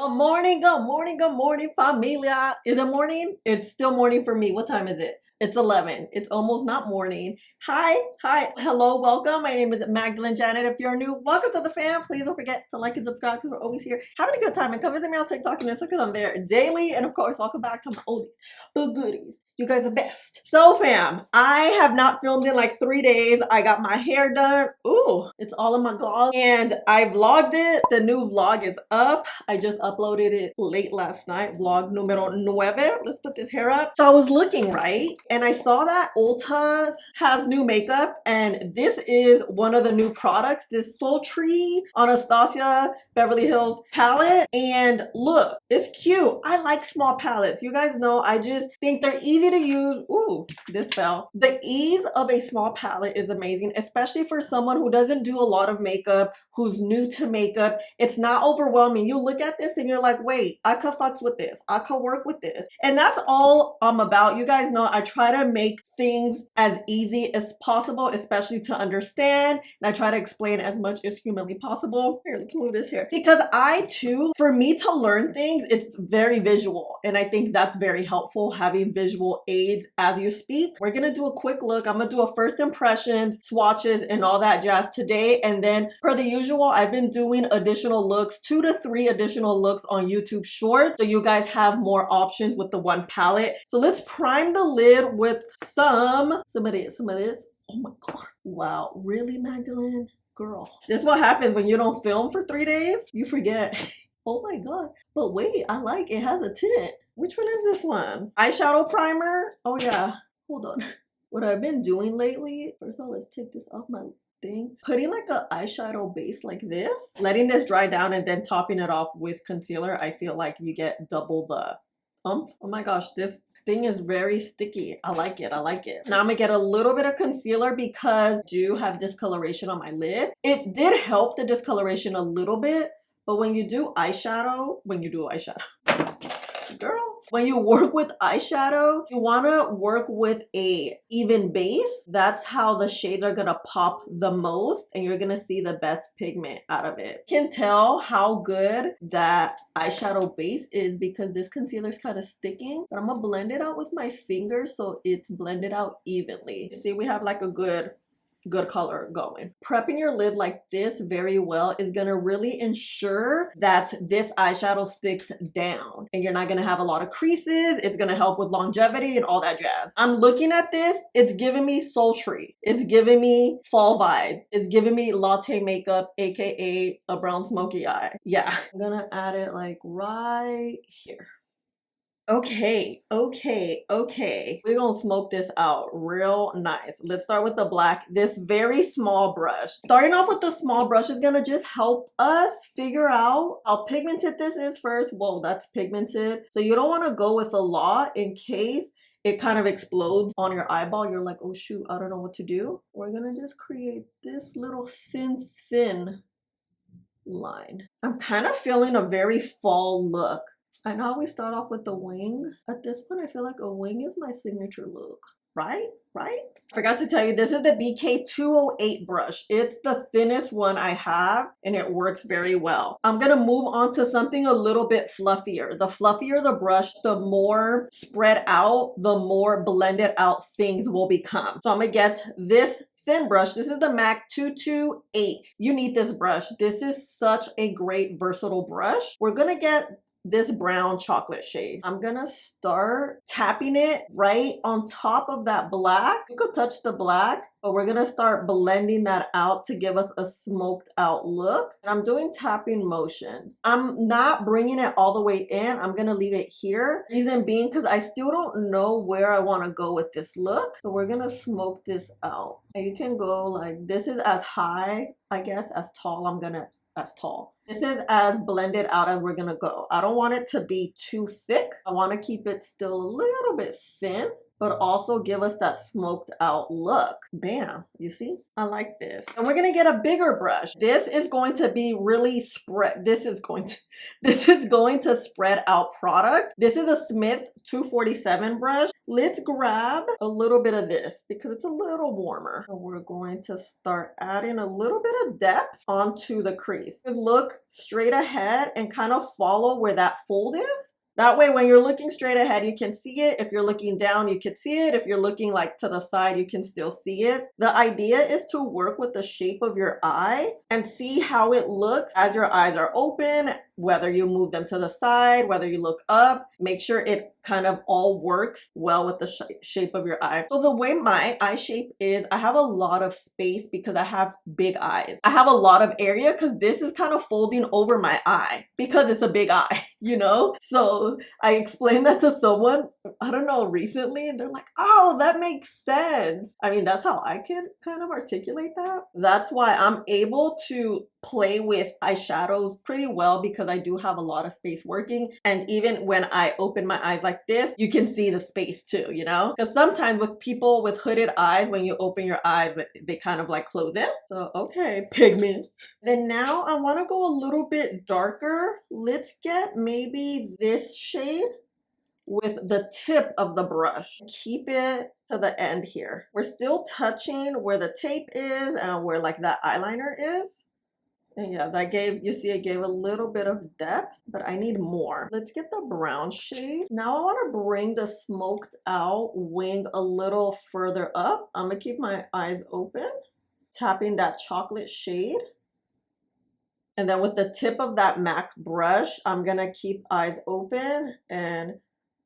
Good morning, familia. Is it morning? It's still morning for me. What time is it? It's 11. It's almost not morning. Hi, hello, welcome. My name is MagdalineJanet. If you're new, welcome to the fam. Please don't forget to like and subscribe because we're always here having a good time. And come visit me on TikTok and Instagram. I'm there daily. And of course, welcome back to my oldies but goodies. You guys are best. So fam, I have not filmed in like 3 days. I got my hair done. Ooh, it's all in my gloss. And I vlogged it. The new vlog is up. I just uploaded it late last night. Vlog numero 9. Let's put this hair up. So I was looking, right? And I saw that Ulta has new makeup. And this is one of the new products. This Sultry ANASTASIA Beverly Hills palette. And look, it's cute. I like small palettes. You guys know I just think they're easy to use. Ooh, this fell. The ease of a small palette is amazing, especially for someone who doesn't do a lot of makeup, who's new to makeup. It's not overwhelming. You look at this and you're like, wait, I could fucks with this. I could work with this. And that's all I'm about. You guys know I try to make things as easy as possible, especially to understand. And I try to explain as much as humanly possible. Here, let's move this here. Because I too, for me to learn things, it's very visual. And I think that's very helpful, having visual aids as you speak. We're gonna do a quick look. I'm gonna do a first impressions, swatches, and all that jazz today. And then per the usual, I've been doing additional looks, 2 to 3 additional looks on YouTube Shorts. So you guys have more options with the one palette. So let's prime the lid with some of this. Oh my God. Wow, really, Magdalene? Girl. This is what happens when you don't film for 3 days. You forget. Oh my God. But wait, I like it. Has a tint. Which one is this one? Eyeshadow primer? Oh yeah. Hold on. What I've been doing lately, first of all, let's take this off my thing. Putting like an eyeshadow base like this, letting this dry down and then topping it off with concealer. I feel like you get double the Oh my gosh, this thing is very sticky. I like it. Now I'm gonna get a little bit of concealer because I do have discoloration on my lid. It did help the discoloration a little bit, but when you do eyeshadow, girl, when you work with eyeshadow, you want to work with a even base. That's how the shades are gonna pop the most and you're gonna see the best pigment out of it. You can tell how good that eyeshadow base is because this concealer is kind of sticking, but I'm gonna blend it out with my fingers so it's blended out evenly. See, we have like a good color going. Prepping your lid like this very well is gonna really ensure that this eyeshadow sticks down and you're not gonna have a lot of creases. It's gonna help with longevity and all that jazz. I'm looking at this, it's giving me sultry. It's giving me fall vibe. It's giving me latte makeup, aka a brown smoky eye. Yeah, I'm gonna add it like right here. Okay. We're gonna smoke this out real nice. Let's start with the black. This very small brush. Starting off with the small brush is gonna just help us figure out how pigmented this is first. Whoa, that's pigmented. So you don't wanna go with a lot in case it kind of explodes on your eyeball. You're like, oh shoot, I don't know what to do. We're gonna just create this little thin line. I'm kind of feeling a very fall look. I know we start off with the wing. At this point, I feel like a wing is my signature look. Right? Forgot to tell you, this is the BK208 brush. It's the thinnest one I have, and it works very well. I'm gonna move on to something a little bit fluffier. The fluffier the brush, the more spread out, the more blended out things will become. So I'm gonna get this thin brush. This is the MAC 228. You need this brush. This is such a great versatile brush. We're gonna get this brown chocolate shade. I'm gonna start tapping it right on top of that black. You could touch the black, but we're gonna start blending that out to give us a smoked out look. And I'm doing tapping motion. I'm not bringing it all the way in. I'm gonna leave it here. Reason being, because I still don't know where I want to go with this look. So we're gonna smoke this out. And you can go like, this is as high, I guess, as tall as tall. This is as blended out as we're gonna go. I don't want it to be too thick. I want to keep it still a little bit thin. but also give us that smoked out look. Bam, you see? I like this. And we're gonna get a bigger brush. This is going to be really spread. This is going to spread out product. This is a Smith 247 brush. Let's grab a little bit of this because it's a little warmer. So we're going to start adding a little bit of depth onto the crease. Just look straight ahead and kind of follow where that fold is. That way, when you're looking straight ahead, you can see it. If you're looking down, you can see it. If you're looking like to the side, you can still see it. The idea is to work with the shape of your eye and see how it looks as your eyes are open, whether you move them to the side, whether you look up. Make sure it kind of all works well with the shape of your eye. So the way my eye shape is, I have a lot of space because I have big eyes. I have a lot of area because this is kind of folding over my eye because it's a big eye, you know? So I explained that to someone, I don't know, recently, and they're like, oh, that makes sense. I mean, that's how I can kind of articulate that. That's why I'm able to play with eyeshadows pretty well because I do have a lot of space working. And even when I open my eyes like this, you can see the space too, you know? Because sometimes with people with hooded eyes, when you open your eyes, they kind of like close in. So, okay, pigment. Then now I want to go a little bit darker. Let's get maybe this shade with the tip of the brush. Keep it to the end here. We're still touching where the tape is and where like that eyeliner is. And yeah, that gave, you see, it gave a little bit of depth, but I need more. Let's get the brown shade. Now I want to bring the smoked out wing a little further up. I'm gonna keep my eyes open, tapping that chocolate shade. And then with the tip of that MAC brush, I'm gonna keep eyes open and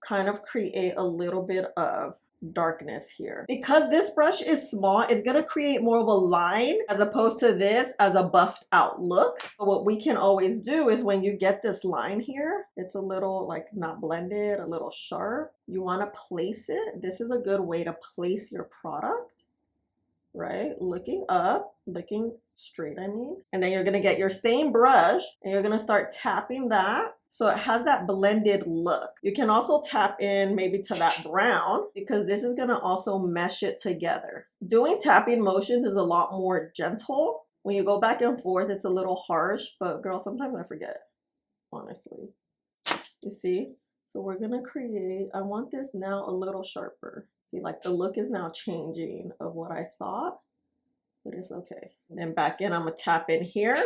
kind of create a little bit of darkness here. Because this brush is small, it's gonna create more of a line as opposed to this as a buffed out look. So what we can always do is when you get this line here, it's a little like not blended, a little sharp. You wanna place it. This is a good way to place your product, right? Looking up, looking straight, I mean. And then you're gonna get your same brush and you're gonna start tapping that so it has that blended look. You can also tap in maybe to that brown because this is gonna also mesh it together. Doing tapping motions is a lot more gentle. When you go back and forth, it's a little harsh, but girl, sometimes I forget, honestly. You see? So we're gonna create, I want this now a little sharper. See, like the look is now changing of what I thought, but it's okay. And then back in, I'm gonna tap in here.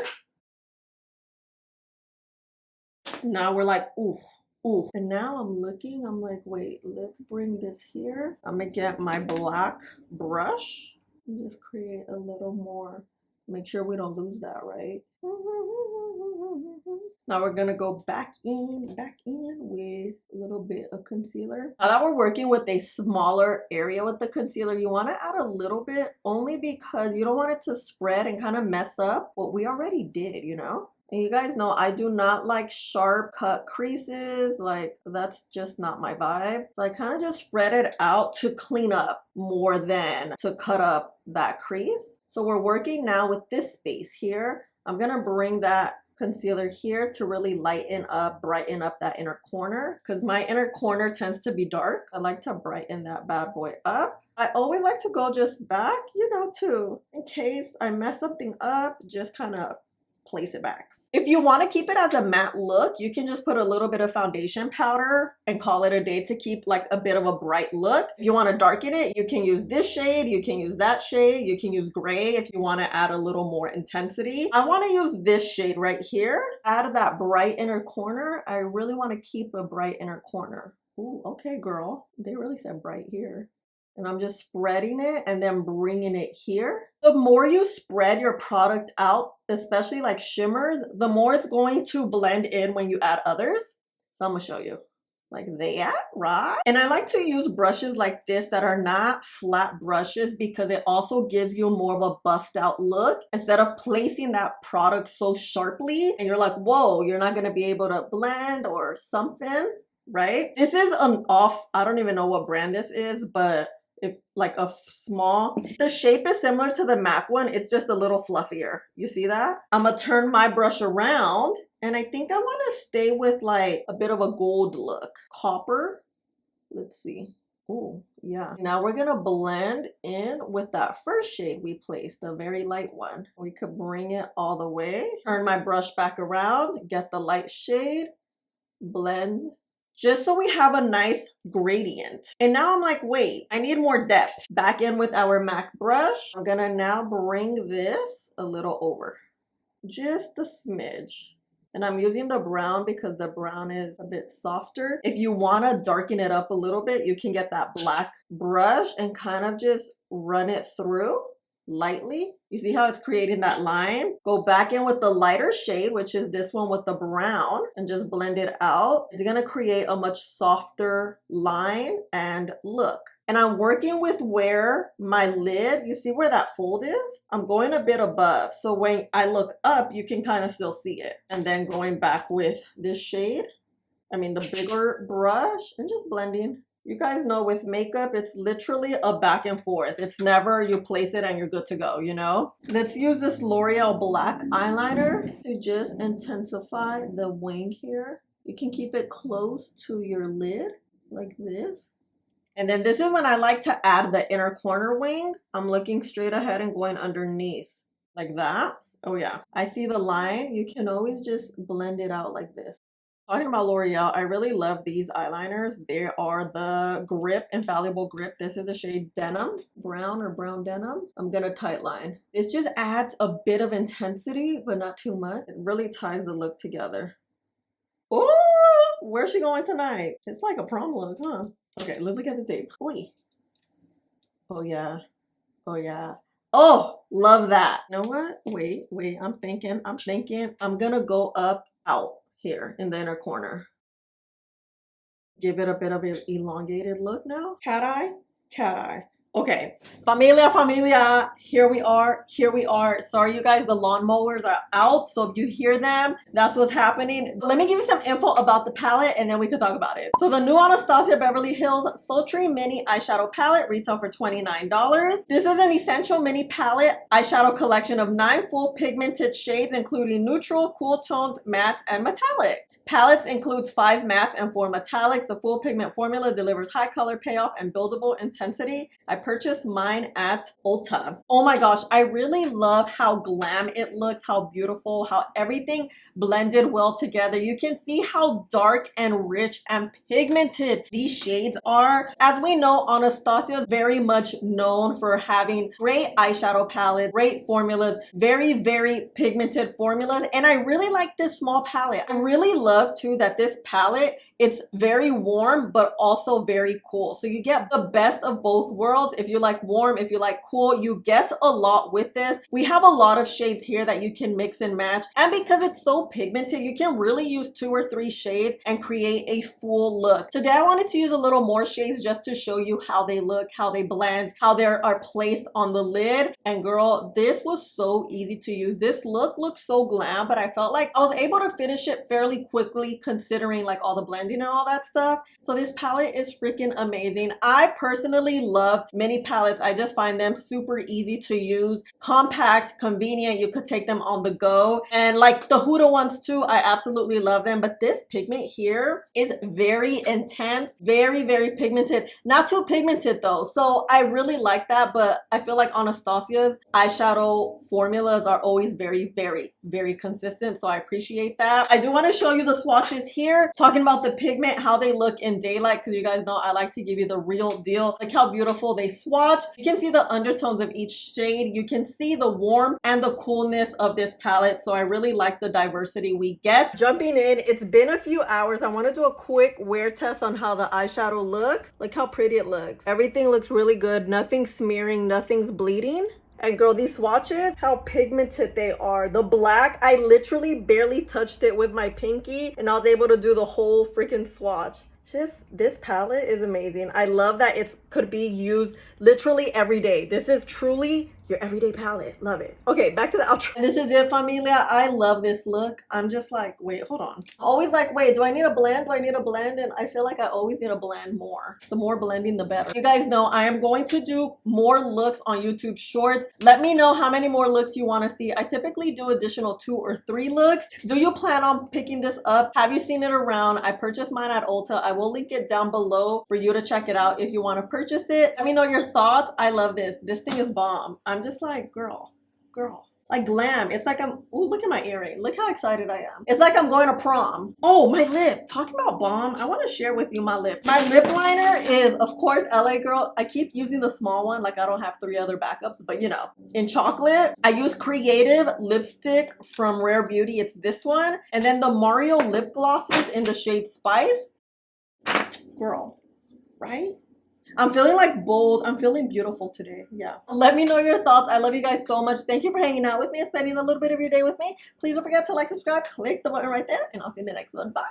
Now we're like, ooh, ooh. And now I'm looking, I'm like, wait, let's bring this here. I'm gonna get my black brush and just create a little more. Make sure we don't lose that, right? Now we're gonna go back in with a little bit of concealer. Now that we're working with a smaller area with the concealer, you wanna add a little bit only because you don't want it to spread and kind of mess up what we already did, you know? And you guys know I do not like sharp cut creases, like that's just not my vibe. So I kind of just spread it out to clean up more than to cut up that crease. So we're working now with this space here. I'm gonna bring that concealer here to really lighten up, brighten up that inner corner because my inner corner tends to be dark. I like to brighten that bad boy up. I always like to go just back, you know, too, in case I mess something up, just kind of place it back. If you want to keep it as a matte look, you can just put a little bit of foundation powder and call it a day to keep like a bit of a bright look. If you want to darken it, you can use this shade, you can use that shade, you can use gray if you want to add a little more intensity. I want to use this shade right here. Add that bright inner corner. I really want to keep a bright inner corner. Ooh, okay, girl. They really said bright here. And I'm just spreading it and then bringing it here. The more you spread your product out, especially like shimmers, the more it's going to blend in when you add others. So I'm gonna show you like that, right? And I like to use brushes like this that are not flat brushes because it also gives you more of a buffed out look instead of placing that product so sharply and you're like, whoa, you're not gonna be able to blend or something, right? This is an off, I don't even know what brand this is, but like a small, the shape is similar to the MAC one, it's just a little fluffier. You see that? I'm gonna turn my brush around and I think I want to stay with like a bit of a gold look. Copper, let's see. Ooh, yeah. Now we're gonna blend in with that first shade we placed, the very light one. We could bring it all the way, turn my brush back around, get the light shade, blend, just so we have a nice gradient. And now I'm like, wait, I need more depth. Back in with our MAC brush. I'm gonna now bring this a little over, just a smidge. And I'm using the brown because the brown is a bit softer. If you want to darken it up a little bit, you can get that black brush and kind of just run it through lightly. You see how it's creating that line? Go back in with the lighter shade, which is this one with the brown, and just blend it out. It's gonna create a much softer line and look. And I'm working with where my lid, you see where that fold is? I'm going a bit above. So when I look up, you can kind of still see it. And then going back with this shade, the bigger brush, and just blending. You guys know with makeup, it's literally a back and forth. It's never you place it and you're good to go, you know? Let's use this L'Oreal black eyeliner to just intensify the wing here. You can keep it close to your lid like this. And then this is when I like to add the inner corner wing. I'm looking straight ahead and going underneath like that. Oh yeah, I see the line. You can always just blend it out like this. Talking about L'Oreal, I really love these eyeliners. They are the Grip, Infallible Grip. This is the shade Denim, brown or brown denim. I'm gonna tight line. This just adds a bit of intensity, but not too much. It really ties the look together. Oh, where's she going tonight? It's like a prom look, huh? Okay, let's look at the tape. Ooh. Oh yeah, oh yeah. Oh, love that. You know what? Wait, I'm thinking. I'm gonna go up, out here in the inner corner. Give it a bit of an elongated look now. Cat eye. Okay, familia, here we are. Sorry you guys, the lawnmowers are out, so if you hear them, that's what's happening. Let me give you some info about the palette and then we can talk about it. So the new Anastasia Beverly Hills Sultry Mini Eyeshadow Palette retail for $29. This is an essential mini palette eyeshadow collection of 9 full pigmented shades, including neutral, cool toned, matte, and metallic. Palettes includes 5 mattes and 4 metallics. The full pigment formula delivers high color payoff and buildable intensity. I purchased mine at Ulta. Oh my gosh, I really love how glam it looks, how beautiful, how everything blended well together. You can see how dark and rich and pigmented these shades are. As we know, Anastasia is very much known for having great eyeshadow palettes, great formulas, very, very pigmented formulas. And I really like this small palette. I really love too that this palette, it's very warm but also very cool, so you get the best of both worlds. If you like warm, if you like cool, you get a lot with this. We have a lot of shades here that you can mix and match, and because it's so pigmented, you can really use 2 or 3 shades and create a full look. Today I wanted to use a little more shades just to show you how they look, how they blend, how they are placed on the lid. And girl, this was so easy to use. This look looks so glam, but I felt like I was able to finish it fairly quickly considering like all the blending and all that stuff. So this palette is freaking amazing. I personally love mini palettes. I just find them super easy to use, compact, convenient. You could take them on the go, and like the Huda ones too, I absolutely love them. But this pigment here is very intense, very, very pigmented. Not too pigmented though, so I really like that. But I feel like Anastasia's eyeshadow formulas are always very, very, very consistent, so I appreciate that. I do want to show you the swatches here, talking about the pigment, how they look in daylight, because you guys know I like to give you the real deal. Look how beautiful they swatch. You can see the undertones of each shade. You can see the warmth and the coolness of this palette, so I really like the diversity we get. Jumping in, it's been a few hours. I want to do a quick wear test on how the eyeshadow looks. Look how pretty it looks. Everything looks really good. Nothing's smearing, nothing's bleeding. And girl, these swatches, how pigmented they are. The black, I literally barely touched it with my pinky and I was able to do the whole freaking swatch. Just, this palette is amazing. I love that it could be used literally every day. This is truly your everyday palette. Love it. Okay, back to the outro. This is it, familia. I love this look. I'm just like, wait, hold on. Always like, wait, do I need a blend? Do I need a blend? And I feel like I always need a blend more. The more blending, the better. You guys know I am going to do more looks on YouTube Shorts. Let me know how many more looks you want to see. I typically do additional 2 or 3 looks. Do you plan on picking this up? Have you seen it around? I purchased mine at Ulta. I will link it down below for you to check it out if you want to purchase it. Let me know your thoughts. I love this. This thing is bomb. I'm just like, girl. Like glam. It's like I'm, ooh, look at my earring. Look how excited I am. It's like I'm going to prom. Oh, my lip. Talking about bomb, I want to share with you my lip. My lip liner is, of course, LA Girl. I keep using the small one, like I don't have 3 other backups, but you know. In chocolate, I use Creative lipstick from Rare Beauty. It's this one. And then the Mario lip glosses in the shade Spice. Girl, right? I'm feeling like bold. I'm feeling beautiful today. Yeah. Let me know your thoughts. I love you guys so much. Thank you for hanging out with me and spending a little bit of your day with me. Please don't forget to like, subscribe, click the button right there, and I'll see you in the next one. Bye.